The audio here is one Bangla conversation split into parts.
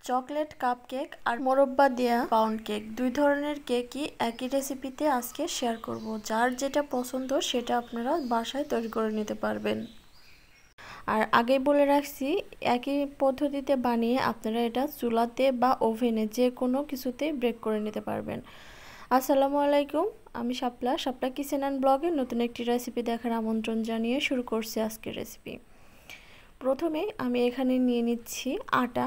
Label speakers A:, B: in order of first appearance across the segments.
A: চকলেট কাপ কেক আর মোরব্বা দেয়া পাউন্ড কেক, দুই ধরনের কেকই একই রেসিপিতে আজকে শেয়ার করব। যার যেটা পছন্দ সেটা আপনারা বাসায় তৈরি করে নিতে পারবেন। আর আগেই বলে রাখছি, একই পদ্ধতিতে বানিয়ে আপনারা এটা চুলাতে বা ওভেনে যে কোনো কিছুতে বেক করে নিতে পারবেন। আসসালামু আলাইকুম, আমি শাপলা কিচেন অ্যান্ড ব্লগে নতুন একটি রেসিপি দেখার আমন্ত্রণ জানিয়ে শুরু করছি আজকের রেসিপি। প্রথমে আমি এখানে নিয়ে নিচ্ছি আটা।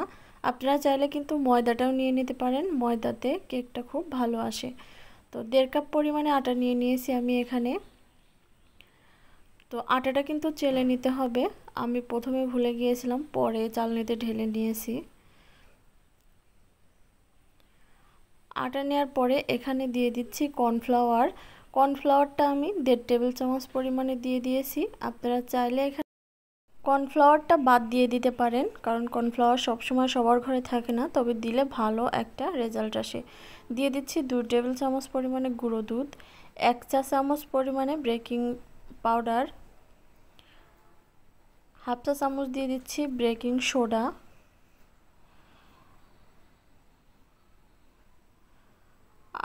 A: আপনারা চাইলে কিন্তু ময়দাটাও নিয়ে নিতে পারেন, ময়দাতে কেকটা খুব ভালো আসে। তো 1.5 কাপ পরিমাণে আটা নিয়ে নিয়েছি আমি এখানে। তো আটাটা কিন্তু চেলে নিতে হবে, আমি প্রথমে ভুলে গিয়েছিলাম, পরে চালনিতে ঢেলে নিয়েছি। আটা নেওয়ার পরে এখানে দিয়ে দিচ্ছি কর্নফ্লাওয়ার। কর্নফ্লাওয়ারটা আমি 1.5 টেবিল চামচ পরিমাণে দিয়ে দিয়েছি। আপনারা চাইলে এখানে কর্নফ্লাওয়ারটা বাদ দিয়ে দিতে পারেন, কারণ কর্নফ্লাওয়ার সবসময় সবার ঘরে থাকে না, তবে দিলে ভালো একটা রেজাল্ট আসে। দিয়ে দিচ্ছি 2 টেবিল চামচ পরিমাণে গুঁড়ো দুধ, 1 চা চামচ পরিমাণে বেকিং পাউডার, হাফ চা চামচ দিয়ে দিচ্ছি বেকিং সোডা,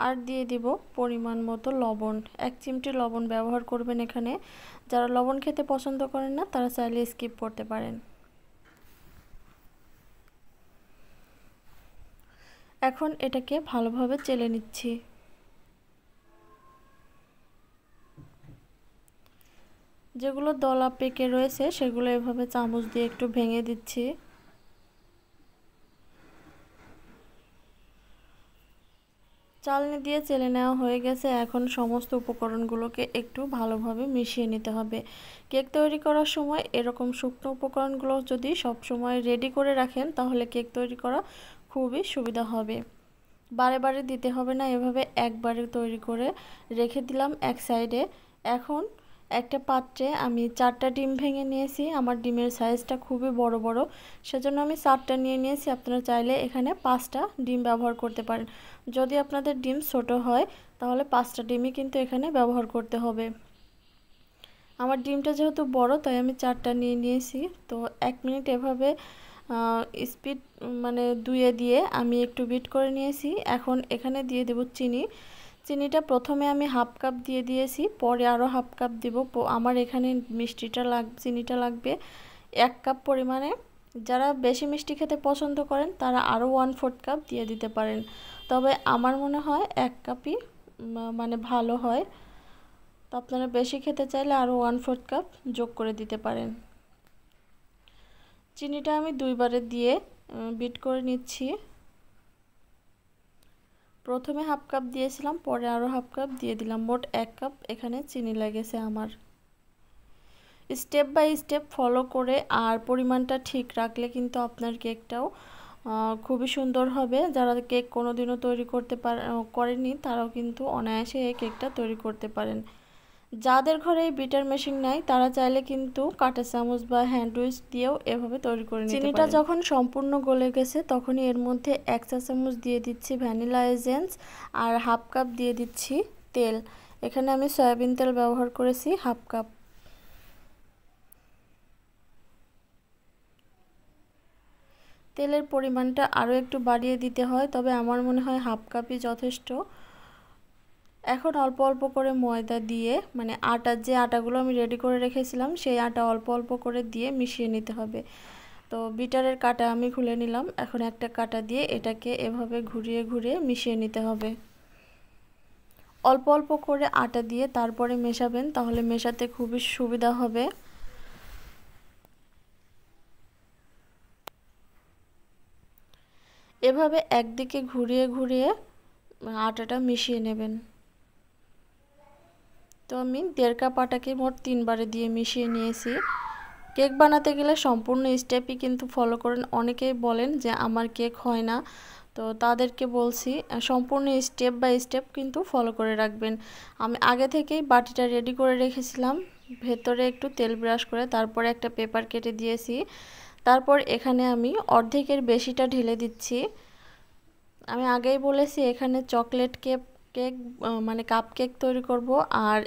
A: আর দিয়ে দিব পরিমাণ মতো লবণ। 1 চিমটি লবণ ব্যবহার করবেন এখানে। যারা লবণ খেতে পছন্দ করেন না তারা চাইলে স্কিপ করতে পারেন। এখন এটাকে ভালোভাবে চেলে নিচ্ছি। যেগুলো দলা পেকে রয়েছে সেগুলো এভাবে চামচ দিয়ে একটু ভেঙে দিচ্ছি। চালনি দিয়ে চেলে নেওয়া হয়ে গেছে। এখন সমস্ত উপকরণগুলোকে একটু ভালোভাবে মিশিয়ে নিতে হবে। কেক তৈরি করার সময় এরকম শুকনো উপকরণগুলো যদি সব সময় রেডি করে রাখেন তাহলে কেক তৈরি করা খুবই সুবিধা হবে। বারে বারে দিতে হবে না, এভাবে একবারে তৈরি করে রেখে দিলাম এক সাইডে। এখন একটা পাত্রে আমি 4টা ডিম ভেঙে নিয়েছি। আমার ডিমের সাইজটা খুবই বড় বড়, সেজন্য আমি 4টা নিয়ে নিয়েছি। আপনারা চাইলে এখানে 5টা ডিম ব্যবহার করতে পারেন। যদি আপনাদের ডিম ছোট হয় তাহলে 5টা ডিমই কিন্তু এখানে ব্যবহার করতে হবে। আমার ডিমটা যেহেতু বড় তাই আমি 4টা নিয়ে নিয়েছি। তো 1 মিনিট এভাবে স্পিড মানে দুইয়ে দিয়ে আমি একটু বিট করে নিয়েছি। এখন এখানে দিয়ে দেব চিনি। চিনিটা প্রথমে আমি হাফ কাপ দিয়ে দিয়েছি, পরে আরও হাফ কাপ দেব। আমার এখানে চিনিটা লাগবে 1 কাপ পরিমাণে। যারা বেশি মিষ্টি খেতে পছন্দ করেন তারা আরও 1/4 কাপ দিয়ে দিতে পারেন, তবে আমার মনে হয় 1 কাপই মানে ভালো হয়। তো আপনারা বেশি খেতে চাইলে আরও 1/4 কাপ যোগ করে দিতে পারেন। চিনিটা আমি 2বারে দিয়ে বিট করে নিচ্ছি। প্রথমে হাফ কাপ দিয়েছিলাম, পরে আরও হাফ কাপ দিয়ে দিলাম, মোট 1 কাপ এখানে চিনি লেগেছে আমার। স্টেপ বাই স্টেপ ফলো করে আর পরিমাণটা ঠিক রাখলে কিন্তু আপনার কেকটাও খুবই সুন্দর হবে। যারা কেক কোনোদিনও তৈরি করেনি তারাও কিন্তু অনায়াসে এই কেকটা তৈরি করতে পারেন। যাদের ঘরে এই বিটার মেশিন নাই তারা চাইলে কিন্তু কাঁটা চামচ বা হ্যান্ড উইচ দিয়েও এভাবে তৈরি করে নিতে পারেন। চিনিটা যখন সম্পূর্ণ গলে গেছে তখনই এর মধ্যে 1 চা চামচ দিয়ে দিচ্ছি ভ্যানিলা এসেন্স আর হাফ কাপ দিয়ে দিচ্ছি তেল। এখানে আমি সয়াবিন তেল ব্যবহার করেছি হাফ কাপ। তেলের পরিমাণটা আরও একটু বাড়িয়ে দিতে হয়, তবে আমার মনে হয় হাফ কাপই যথেষ্ট। এখন অল্প অল্প করে ময়দা দিয়ে, মানে যে আটাগুলো আমি রেডি করে রেখেছিলাম সেই আটা অল্প অল্প করে দিয়ে মিশিয়ে নিতে হবে। তো বিটারের কাঁটা আমি খুলে নিলাম। এখন একটা কাঁটা দিয়ে এটাকে এভাবে ঘুরিয়ে ঘুরিয়ে মিশিয়ে নিতে হবে। অল্প অল্প করে আটা দিয়ে তারপরে মেশাবেন, তাহলে মেশাতে খুবই সুবিধা হবে। এভাবে একদিকে ঘুরিয়ে ঘুরিয়ে আটাটা মিশিয়ে নেবেন। তো আমি 1.5 কাপ আটাকে মোট 3বারে দিয়ে মিশিয়ে নিয়েছি। কেক বানাতে গেলে সম্পূর্ণ স্টেপই কিন্তু ফলো করেন। অনেকেই বলেন যে আমার কেক হয় না, তো তাদেরকে বলছি সম্পূর্ণ স্টেপ বাই স্টেপ কিন্তু ফলো করে রাখবেন। আমি আগে থেকেই বাটিটা রেডি করে রেখেছিলাম, ভেতরে একটু তেল ব্রাশ করে, তারপরে একটা পেপার কেটে দিয়েছি। তারপর এখানে আমি অর্ধেকের বেশিটা ঢেলে দিচ্ছি। আমি আগেই বলেছি এখানে চকলেট কেক মানে কাপ কেক তৈরি করব আর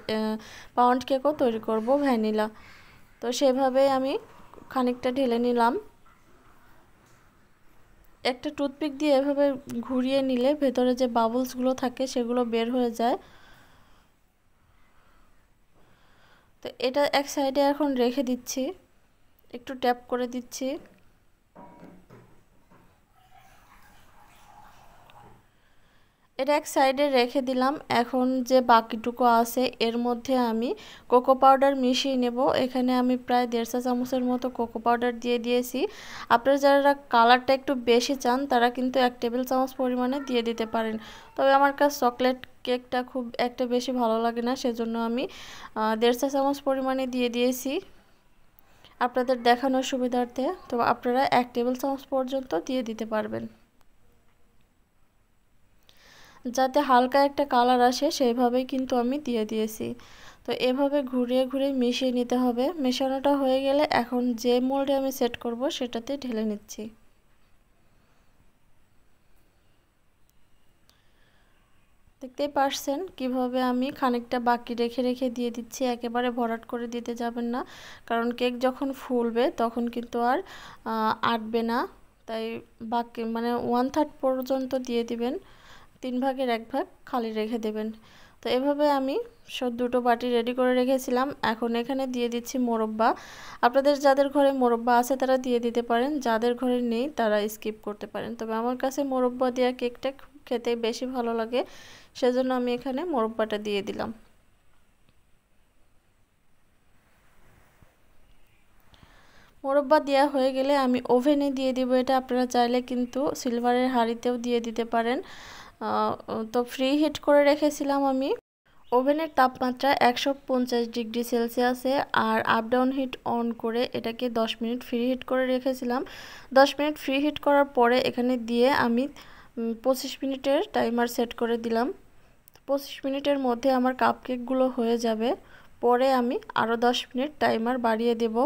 A: পাউন্ড কেকও তৈরি করব ভ্যানিলা। তো সেভাবে আমি খানিকটা ঢেলে নিলাম। একটা টুথপিক দিয়ে এভাবে ঘুরিয়ে নিলে ভেতরে যে বাবলসগুলো থাকে সেগুলো বের হয়ে যায়। তো এটা এক সাইডে এখন রেখে দিচ্ছি, একটু ট্যাপ করে দিচ্ছি। এটা এক সাইডে রেখে দিলাম। এখন যে বাকিটুকু আছে এর মধ্যে আমি কোকো পাউডার মিশিয়ে নেব। এখানে আমি প্রায় 1.5 চা চামচের মতো কোকো পাউডার দিয়ে দিয়েছি। আপনারা যারা কালারটা একটু বেশি চান তারা কিন্তু 1 টেবিল চামচ পরিমাণে দিয়ে দিতে পারেন। তবে আমার কাছে চকলেট কেকটা খুব একটা বেশি ভালো লাগে না, সেজন্য আমি 1.5 চা চামচ পরিমাণে দিয়ে দিয়েছি আপনাদের দেখানোর সুবিধার্থে। তো আপনারা 1 টেবিল চামচ পর্যন্ত দিয়ে দিতে পারবেন, যাতে হালকা একটা কালার আসে সেইভাবেই কিন্তু আমি দিয়ে দিয়েছি। তো এভাবে ঘুরিয়ে ঘুরিয়ে মিশিয়ে নিতে হবে। মেশানোটা হয়ে গেলে এখন যে মোল্ডে আমি সেট করব সেটাতে ঢেলে নিচ্ছি। দেখতেই পারছেন কিভাবে আমি খানিকটা বাকি রেখে রেখে দিয়ে দিচ্ছি, একেবারে ভরাট করে দিতে যাবেন না, কারণ কেক যখন ফুলবে তখন কিন্তু আর আটবে না। তাই বাকি মানে 1/3 পর্যন্ত দিয়ে দিবেন, 3 ভাগের 1 ভাগ খালি রেখে দেবেন। তো এভাবে আমি দুটো বাটি রেডি করে রেখেছিলাম। এখন এখানে দিয়ে দিচ্ছি মোরব্বা। আপনাদের যাদের ঘরে মোরব্বা আছে তারা দিয়ে দিতে পারেন, যাদের ঘরে নেই তারা স্কিপ করতে পারেন। তবে আমার কাছে মোরব্বা দেওয়া কেকটা খেতে বেশি ভালো লাগে, সেজন্য আমি এখানে মোরব্বাটা দিয়ে দিলাম। মোরব্বা দেওয়া হয়ে গেলে আমি ওভেনে দিয়ে দিব এটা। আপনারা চাইলে কিন্তু সিলভারের হাঁড়িতেও দিয়ে দিতে পারেন। তো ফ্রি হিট করে রেখেছিলাম আমি। ওভেনের তাপমাত্রা 150 ডিগ্রি সেলসিয়াসে, আর আপ ডাউন হিট অন করে এটাকে 10 মিনিট ফ্রি হিট করে রেখেছিলাম। 10 মিনিট ফ্রি হিট করার পরে এখানে দিয়ে আমি 25 মিনিটের টাইমার সেট করে দিলাম। 25 মিনিটের মধ্যে আমার কাপকেকগুলো হয়ে যাবে। পরে আমি আরও 10 মিনিট টাইমার বাড়িয়ে দেব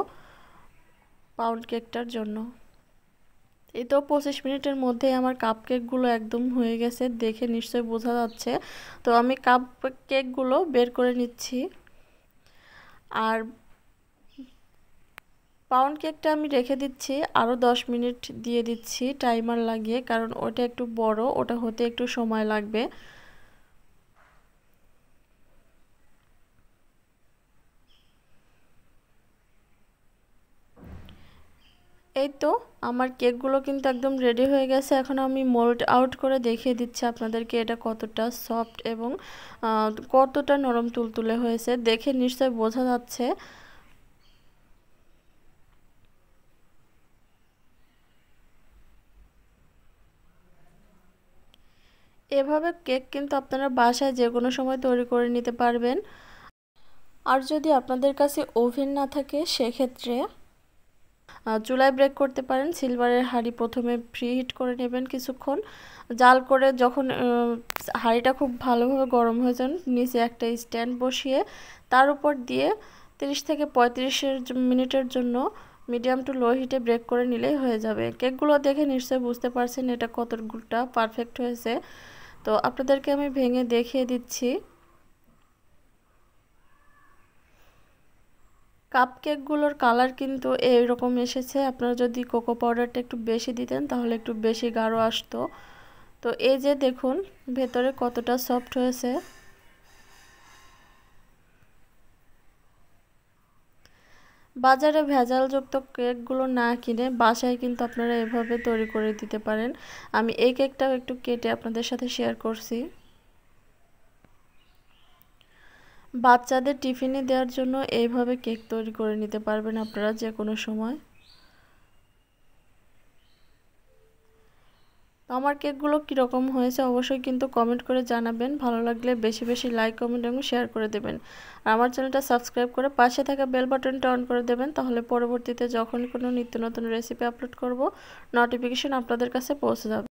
A: পাউন্ড কেকটার জন্য। এই তো 25 মিনিটের মধ্যে আমার কাপকেকগুলো একদম হয়ে গেছে, দেখে নিশ্চয়ই বোঝা যাচ্ছে। তো আমি কাপকেকগুলো বের করে নিচ্ছি। আর পাউন্ড কেকটা আমি রেখে দিচ্ছি, আরও 10 মিনিট দিয়ে দিচ্ছি টাইমার লাগিয়ে, কারণ ওটা একটু বড়, ওটা হতে একটু সময় লাগবে। এই তো আমার কেকগুলো কিন্তু একদম রেডি হয়ে গেছে। এখন আমি মোল্ড আউট করে দেখিয়ে দিচ্ছি আপনাদেরকে এটা কতটা সফট এবং কতটা নরম তুলতুলে হয়েছে, দেখে নিশ্চয়ই বোঝা যাচ্ছে। এভাবে কেক কিন্তু আপনারা বাসায় যে কোনো সময় তৈরি করে নিতে পারবেন। আর যদি আপনাদের কাছে ওভেন না থাকে সেক্ষেত্রে চুলায় ব্রেক করতে পারেন। সিলভারের হাঁড়ি প্রথমে প্রি হিট করে নেবেন কিছুক্ষণ, জাল করে যখন হাঁড়িটা খুব ভালোভাবে গরম হয়ে যান, নিচে একটা স্ট্যান্ড বসিয়ে তার উপর দিয়ে 30 থেকে 35 মিনিটের জন্য মিডিয়াম টু লো হিটে ব্রেক করে নিলেই হয়ে যাবে। কেকগুলো দেখে নিশ্চয়ই বুঝতে পারছেন এটা কতটা পারফেক্ট হয়েছে। তো আপনাদেরকে আমি ভেঙে দেখিয়ে দিচ্ছি। কাপকেকগুলোর কালার কিন্তু এইরকম এসেছে। আপনারা যদি কোকো পাউডারটা একটু বেশি দিতেন তাহলে একটু বেশি গাঢ় আসতো। তো এই যে দেখুন ভেতরে কতটা সফট হয়েছে। বাজারে ভেজালযুক্ত কেকগুলো না কিনে বাসায় কিন্তু আপনারা এভাবে তৈরি করে দিতে পারেন। আমি এই কেকটাও একটু কেটে আপনাদের সাথে শেয়ার করছি। বাচ্চাদের টিফিনে দেওয়ার জন্য এইভাবে কেক তৈরি করে নিতে পারবেন আপনারা যে কোনো সময়। আমার কেকগুলো কীরকম হয়েছে অবশ্যই কিন্তু কমেন্ট করে জানাবেন। ভালো লাগলে বেশি বেশি লাইক, কমেন্ট এবং শেয়ার করে দেবেন। আর আমার চ্যানেলটা সাবস্ক্রাইব করে পাশে থাকা বেল বাটনটা অন করে দেবেন, তাহলে পরবর্তীতে যখন কোনো নিত্য নতুন রেসিপি আপলোড করব নোটিফিকেশন আপনাদের কাছে পৌঁছে যাবে।